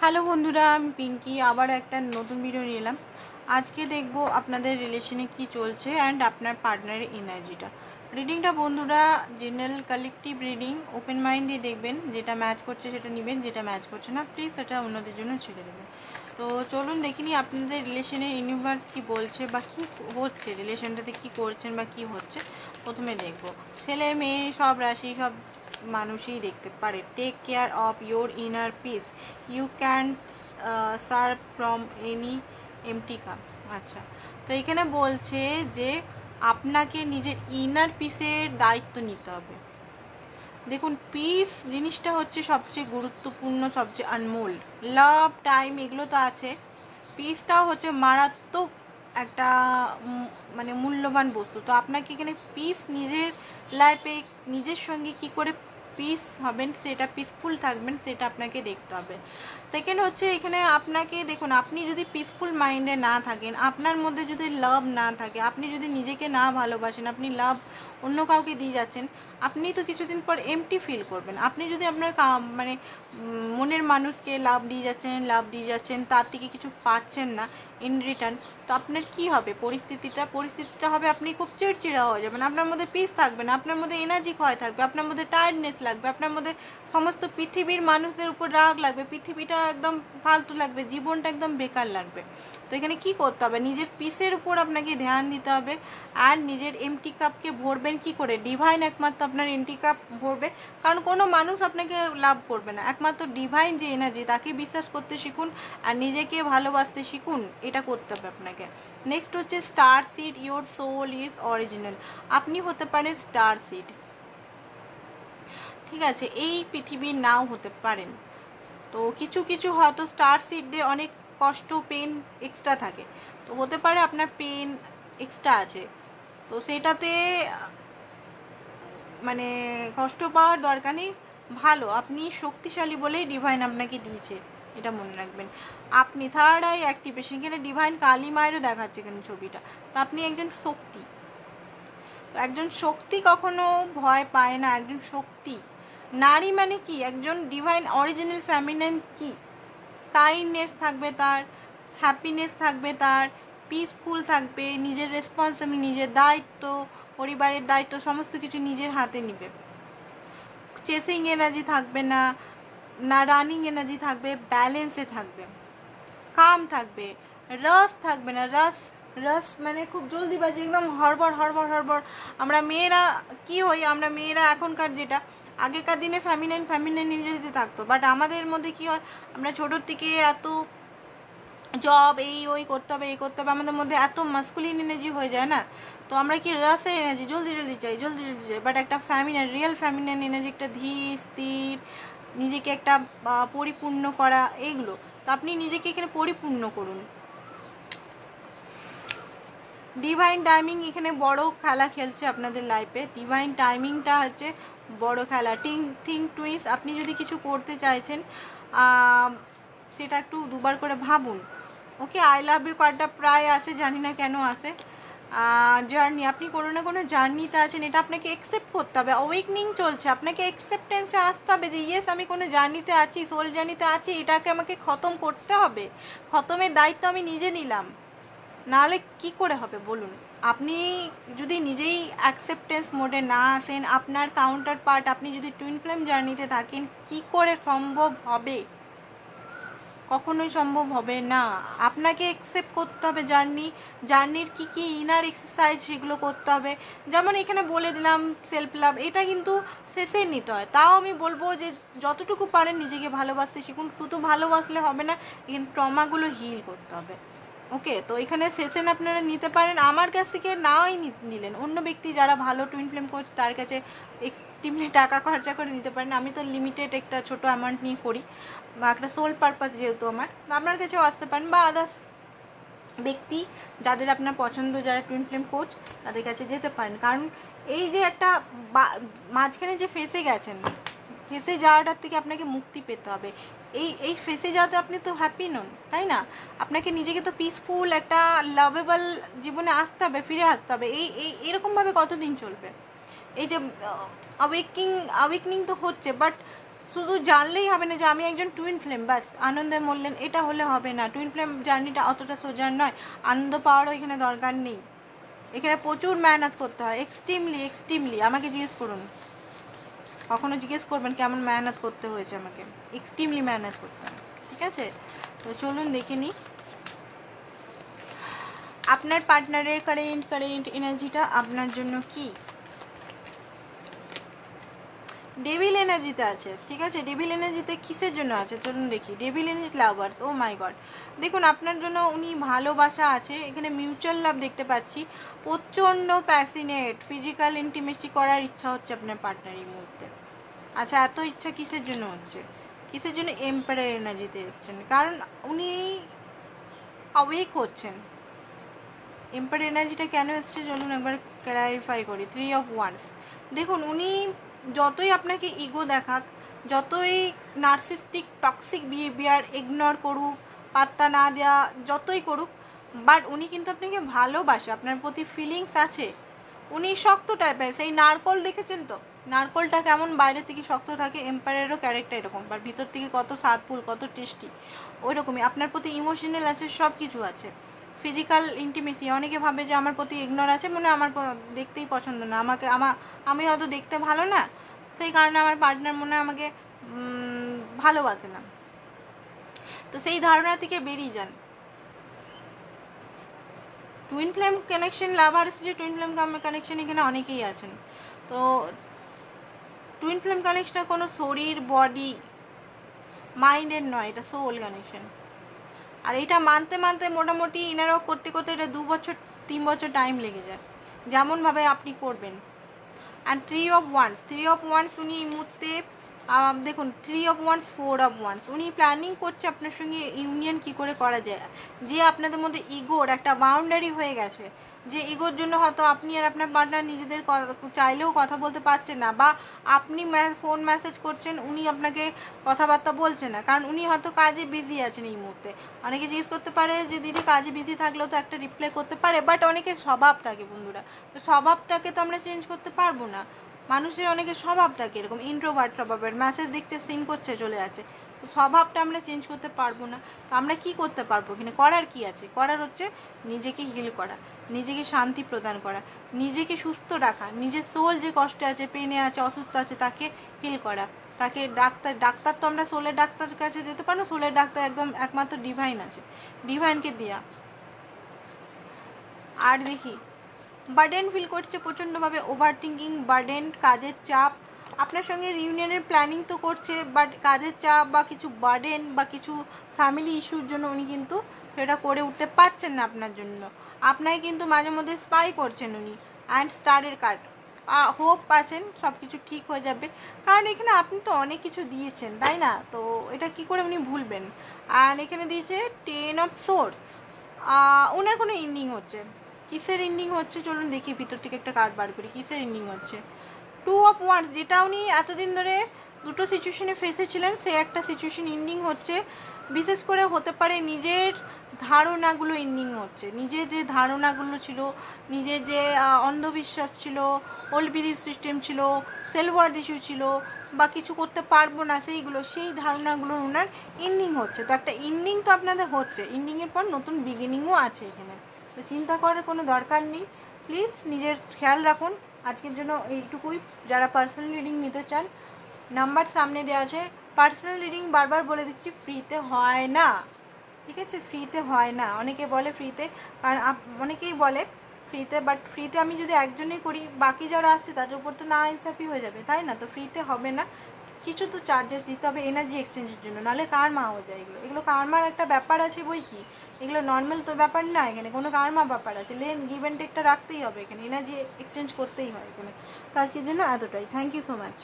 Hello বন্ধুরা, আমি পিঙ্কি আবার একটা নতুন ভিডিও নিয়ে এলাম। আজকে দেখব আপনাদের রিলেশনে কি চলছে অ্যান্ড আপনার পার্টনারের এনার্জিটা। রিডিংটা বন্ধুরা general collective reading, open mind দিয়ে দেখবেন। যেটা ম্যাচ করছে সেটা নেবেন, যেটা ম্যাচ করছে না প্লিজ সেটা অন্যদের জন্য ছেড়ে দেবেন। তো চলুন দেখিনি আপনাদের রিলেশনে ইউনিভার্স কি বলছে বা কী হচ্ছে, রিলেশনটাতে কি করছেন বা কি হচ্ছে। প্রথমে দেখব ছেলে মেয়ে সব রাশি সব মানুষই দেখতে পারে। Take care of your inner peace, you can serve from any empty cup. আচ্ছা, তো এখানে বলছে যে আপনাকে নিজের ইনার পিসের দায়িত্ব নিতে হবে। দেখুন, পিস জিনিসটা হচ্ছে সবচেয়ে গুরুত্বপূর্ণ, সবচেয়ে আনমোল। লাভ, টাইম এগুলো তো আছে, পিসটাও হচ্ছে মারাত্মক একটা মানে মূল্যবান বস্তু। তো আপনাকে এখানে পিস, নিজের লাইফে নিজের সঙ্গে কি করে পিস হবেন, সেটা পিসফুল থাকবেন, সেটা আপনাকে দেখতে হবে। সেকেন্ড হচ্ছে এখানে আপনাকে দেখুন, আপনি যদি পিসফুল মাইন্ডে না থাকেন, আপনার মধ্যে যদি লাভ না থাকে, আপনি যদি নিজেকে না ভালোবাসেন, আপনি লাভ অন্য কাউকে দিয়ে যাচ্ছেন, আপনি তো কিছুদিন পর এমটি ফিল করবেন। আপনি যদি আপনার মানে মনের মানুষকে লাভ দিয়ে যাচ্ছেন, তার থেকে কিছু পাচ্ছেন না ইন রিটার্ন, তো আপনার কি হবে পরিস্থিতিটা হবে আপনি খুব চিড়চিড়া হয়ে যাবেন, আপনার মধ্যে পিস থাকবে না, আপনার মধ্যে এনার্জি ক্ষয় থাকবে, আপনার মধ্যে টায়ার্ডনেস লাগবে, আপনার মধ্যে সমস্ত পৃথিবীর মানুষদের উপর রাগ লাগবে, পৃথিবীটা একদম ফালতু লাগবে, জীবনটা একদম বেকার লাগবে। তো এখানে কি করতে হবে, নিজের পিসের উপর আপনাকে ধ্যান দিতে হবে। আর নিজের এমটি কাপকে ভরবেন কি করে, ডিভাইন একমাত্র আপনার এমটি কাপ ভরবে, কারণ কোনো মানুষ আপনাকে লাভ করবে না, একমাত্র ডিভাইন যে এনার্জি তাকে বিশ্বাস করতে শিখুন আর নিজেকে ভালোবাসতে শিখুন, এটা করতে হবে আপনাকে। নেক্সট হচ্ছে star seed, your soul is original. আপনি হতে পারেন স্টার সিড, ঠিক আছে, এই পৃথিবীর নাও হতে পারেন। তো কিছু কিছু হয়তো স্টার সিডদের অনেক কষ্ট, পেন এক্সট্রা থাকে, তো হতে পারে আপনার পেন এক্সট্রা আছে, তো সেটাতে মানে কষ্ট পাওয়ার দরকার নেই। ভালো, আপনি শক্তিশালী বলেই ডিভাইন আপনাকে দিয়েছে, এটা মনে রাখবেন। আপনি থার্ড আই অ্যাক্টিভেশন, এখানে ডিভাইন কালী মায়েরও দেখাচ্ছে এখানে ছবিটা, তো আপনি একজন শক্তি। তো একজন শক্তি কখনো ভয় পায় না, একজন শক্তি নারী মানে কি, একজন ডিভাইন অরিজিনাল ফেমিনাইন কি, কাইন্ডনেস থাকবে তার, হ্যাপিনেস থাকবে তার, পিসফুল থাকবে, নিজের রেসপন্সিবল, নিজের দায়িত্ব, পরিবারের দায়িত্ব সমস্ত কিছু নিজের হাতে নিবে। চেসিং এনার্জি থাকবে না, না রানিং এনার্জি থাকবে, ব্যালেন্সে থাকবে, কাম থাকবে, রস থাকবে না। রস রস মানে খুব জলদিবাজি, একদম হড়বড় হড়বড় হড়বড়। আমরা মেয়েরা কি হই, আমরা মেয়েরা এখনকার যেটা, আগেকার দিনে ফ্যামিনাইন এনার্জিতে থাকতো, বাট আমাদের মধ্যে কি হয়, আমরা ছোটোর থেকে এত জব এই ওই করতে হবে, এই করতে হবে, আমাদের মধ্যে এত মাস্কুলিন এনার্জি হয়ে যায় না, তো আমরা কি রসের এনার্জি জলদি চাই। বাট একটা ফ্যামিনাইন, রিয়েল ফ্যামিনাইন এনার্জি, একটা ধীর স্থির, নিজেকে একটা পরিপূর্ণ করা, এইগুলো। তো আপনি নিজেকে এখানে পরিপূর্ণ করুন। ডিভাইন টাইমিং এখানে বড় খেলা খেলছে আপনাদের লাইফে, ডিভাইন টাইমিংটা হচ্ছে বড় খেলা। থিঙ্ক টুইস, আপনি যদি কিছু করতে চাইছেন সেটা একটু দুবার করে ভাবুন। ওকে, আই লাভ ইউ কার্ডটা প্রায় আসে, জানি না কেন আসে। জার্নি, আপনি কোনো না কোনো জার্নিতে আছেন, এটা আপনাকে অ্যাকসেপ্ট করতে হবে। অ্যাওয়েকনিং চলছে, আপনাকে অ্যাকসেপ্টেন্সে আসতে হবে যে ইয়েস আমি কোনো জার্নিতে আছি, সোল জার্নিতে আছি, এটাকে আমাকে খতম করতে হবে। খতমের দায়িত্ব আমি নিজে নিলাম, নাহলে কি করে হবে বলুন। আপনি যদি নিজেই অ্যাকসেপ্টেন্স মোডে না আসেন, আপনার কাউন্টার পার্ট, আপনি যদি টুইন ফ্লেম জার্নিতে থাকেন, কি করে সম্ভব হবে, কখনোই সম্ভব হবে না। আপনাকে অ্যাকসেপ্ট করতে হবে জার্নির কি কি ইনার এক্সারসাইজ সেগুলো করতে হবে। যেমন এখানে বলে দিলাম সেলফ লাভ, এটা কিন্তু শেষে নিতে হয়। তাও আমি বলবো যে যতটুকু পারেন নিজেকে ভালোবাসতে শিখুন, শুধু ভালোবাসলে হবে না, এখানে ট্রমাগুলো হিল করতে হবে। ওকে, তো এখানে সেশন আপনারা নিতে পারেন, আমার কাছ থেকে নাই নিলেন, অন্য ব্যক্তি যারা ভালো টুইন ফ্লেম কোচ তার কাছে এক্সট্রিমলি টাকা খরচা করে নিতে পারেন। আমি তো লিমিটেড একটা ছোটো অ্যামাউন্ট নিয়ে করি, বা একটা সোল পারপাস যেহেতু আমার, আপনার কাছেও আসতে পারেন, বা আদার্স ব্যক্তি যাদের আপনার পছন্দ, যারা টুইন ফ্লেম কোচ তাদের কাছে যেতে পারেন। কারণ এই যে একটা মাঝখানে যে ফেসে গেছেন, ফেসে যাওয়াটার থেকে আপনাকে মুক্তি পেতে হবে। এই ফেসে যাওয়াতে আপনি তো হ্যাপি নন, তাই না? আপনাকে নিজেকে তো পিসফুল একটা লাভেবল জীবনে আসতে হবে, ফিরে আসতে হবে। এরকমভাবে কতদিন চলবে? এই যে অ্যাওয়েকনিং তো হচ্ছে, বাট শুধু জানলেই হবে না যে আমি একজন টুইন ফ্লেম, ব্যাস আনন্দে মরলেন, এটা হলে হবে না। টুইন ফ্লেম জার্নিটা অতটা সোজা নয়, আনন্দ পাওয়ারও এখানে দরকার নেই। এখানে প্রচুর মেহনত করতে হয়, এক্সট্রিমলি। আমাকে জিজ্ঞেস করুন, কখনো জিজ্ঞেস করবেন কেমন মেহনত করতে হয়েছে আমাকে, এক্সট্রিমলি মেহনত করতে হয়, ঠিক আছে? তো চলুন দেখে নিই আপনার পার্টনারের কারেন্ট এনার্জিটা আপনার জন্য কি। ডেভিল এনার্জিতে আছে, ঠিক আছে? ডেভিল এনার্জিতে কিসের জন্য আছে চলুন দেখি। ডেভিল এনার্জি লাভার্স, ও মাই গড, দেখুন আপনার জন্য উনি ভালোবাসা আছে, এখানে মিউচুয়াল লাভ দেখতে পাচ্ছি, প্রচণ্ড প্যাসিনেট, ফিজিক্যাল ইন্টিমেসি করার ইচ্ছা হচ্ছে আপনার পার্টনার এই মুহূর্তে। আচ্ছা, এত ইচ্ছা কিসের জন্য হচ্ছে, কিসের জন্য? এম্পায়ার এনার্জিতে এসছেন, কারণ উনি অওয়েক হচ্ছেন। এম্পায়ার এনার্জিটা কেন এসছে চলুন একবার ক্লারিফাই করি। 3 অফ ওয়ান্স, দেখুন উনি যতই আপনাকে ইগো দেখাক, যতই নার্সিস্টিক টক্সিক বিহেভিয়ার ইগনোর করুক, পাত্তা না দেওয়া যতই করুক, বাট উনি কিন্তু আপনাকে ভালোবাসে, আপনার প্রতি ফিলিংস আছে। উনি শক্ত টাইপের, সেই নারকল দেখেছেন তো, নারকলটা কেমন বাইরে থেকে শক্ত থাকে, এম্পায়ারেরও ক্যারেক্টার এরকম, বাট ভিতর থেকে কত স্বাদফুল, কত টেস্টি, ওই রকমই। আপনার প্রতি ইমোশনাল আছে, সব কিছু আছে। ফিজিক্যাল ইন্টিমেসি, অনেকে ভাবে যে আমার প্রতি ইগনোর আছে, মনে আমার দেখতেই পছন্দ না আমাকে, আমি হয়তো দেখতে ভালো না, সেই কারণে আমার পার্টনার মনে হয় আমাকে ভালোবাসে না। তো সেই ধারণা থেকে বেরিয়ে যান। টুইন ফ্লেম কানেকশন লাভার্স, যে টুইন ফ্লেম কানেকশন এখানে অনেকেই আছেন। তো টুইন ফ্লেম কানেকশনটা কোনো শরীর, বডি, মাইন্ডের নয়, এটা সোল কানেকশন। আর এটা মানতে মানতে মোটামুটি ইনারও করতে করতে এটা 2 বছর 3 বছর টাইম লেগে যায়, যেমনভাবে আপনি করবেন। অ্যান্ড 3 অফ ওয়ান্স উনি এই মুহূর্তে দেখুন, 3 অফ ওয়ান্স 4 অফ ওয়ান্স, উনি প্ল্যানিং করছে আপনার সঙ্গে ইউনিয়ন কি করে করা যায়। যে আপনাদের মধ্যে ইগোর একটা বাউন্ডারি হয়ে গেছে, যে ইগোর জন্য হয়তো আপনি আর আপনার পার্টনার নিজেদের চাইলেও কথা বলতে পারছেন না, বা আপনি ফোন মেসেজ করছেন, উনি আপনাকে কথাবার্তা বলছেন না, কারণ উনি হয়তো কাজে বিজি আছেন এই মুহূর্তে। অনেকে জিজ্ঞেস করতে পারে যে দিদি কাজে বিজি থাকলেও তো একটা রিপ্লাই করতে পারে, বাট অনেকের স্বভাব থাকে বন্ধুরা, তো স্বভাবটাকে তো আমরা চেঞ্জ করতে পারবো না। মানুষের অনেকের স্বভাবটাকে এরকম ইন্ট্রোভার্ট স্বভাবের, মেসেজ দেখতে সিন করছে চলে যাচ্ছে, তো স্বভাবটা আমরা চেঞ্জ করতে পারবো না। তো আমরা কি করতে পারবো এখানে? করার কি আছে? করার হচ্ছে নিজেকে হিল করা, নিজেকে শান্তি প্রদান করা, নিজেকে সুস্থ রাখা, নিজের সোল যে কষ্টে আছে, পেনে আছে, অসুস্থ আছে, তাকে হিল করা, তাকে ডাক্তার তো আমরা সোলের ডাক্তারের কাছে যেতে পারো, সোলের ডাক্তার একদম একমাত্র ডিভাইন আছে, ডিভাইনকে দেয়া। আর দেখি বার্ডেন ফিল করছে প্রচণ্ডভাবে, ওভার থিঙ্কিং, বার্ডেন, কাজের চাপ, আপনার সঙ্গে রিউনিয়নের প্ল্যানিং তো করছে, বাট কাজের চাপ বা কিছু বার্ডেন বা কিছু ফ্যামিলি ইস্যুর জন্য উনি কিন্তু সেটা করে উঠতে পারছেন না আপনার জন্য। আপনাকে কিন্তু মাঝে মধ্যে স্পাই করছেন উনি। অ্যান্ড স্টারের কার্ড, হোপ আছেন সব কিছু ঠিক হয়ে যাবে, কারণ এখানে আপনি তো অনেক কিছু দিয়েছেন তাই না, তো এটা কি করে উনি ভুলবেন। আর এখানে দিয়েছে 10 অফ সোর্স, ওনার কোনো এন্ডিং হচ্ছে, কিসের এন্ডিং হচ্ছে চলুন দেখি, ভিতর থেকে একটা কার্ড বার করি, কিসের এন্ডিং হচ্ছে। 2 অফ ওয়ান্স, যেটা উনি এতদিন ধরে দুটো সিচুয়েশনে ফেসেছিলেন, সে একটা সিচুয়েশন এন্ডিং হচ্ছে। বিশেষ করে হতে পারে নিজের ধারণাগুলো এন্ডিং হচ্ছে, নিজের যে ধারণাগুলো ছিল, নিজের যে অন্ধবিশ্বাস ছিল, ওল্ড বিলিফ সিস্টেম ছিল, সেলফ ওয়ার্থ ইস্যু ছিল, বা কিছু করতে পারবো না সেইগুলো, সেই ধারণাগুলো ওনার এন্ডিং হচ্ছে। তো একটা এন্ডিং তো আপনাদের হচ্ছে, এন্ডিংয়ের পর নতুন বিগিনিংও আছে এখানে, তো চিন্তা করার কোনো দরকার নেই। প্লিজ নিজের খেয়াল রাখুন। আজকের জন্য এইটুকুই। যারা পার্সোনাল রিডিং নিতে চান, নাম্বার সামনে দেওয়া আছে। পার্সোনাল রিডিং বারবার বলে দিচ্ছি, ফ্রিতে হয় না, ঠিক আছে? ফ্রিতে হয় না, অনেকে বলে ফ্রিতে, কারণ অনেকেই বলে ফ্রিতে, বাট ফ্রিতে আমি যদি একজনেই করি, বাকি যারা আসছে তাদের উপর তো না ইনসাফি হয়ে যাবে, তাই না? তো ফ্রিতে হবে না, কিছু তো চার্জেস দিতে হবে এনার্জি এক্সচেঞ্জের জন্য, নাহলে কারমা হয়ে যায়। এগুলো কারমার একটা ব্যাপার আছে বই কি, এগুলো নর্মাল তো ব্যাপার না, এখানে কোনো কারমা ব্যাপার আছে, লেন গিভ অ্যান্ড টেকটা রাখতেই হবে, এখানে এনার্জি এক্সচেঞ্জ করতেই হয় এখানে। তো আজকের জন্য এতটাই, থ্যাংক ইউ সো মাচ।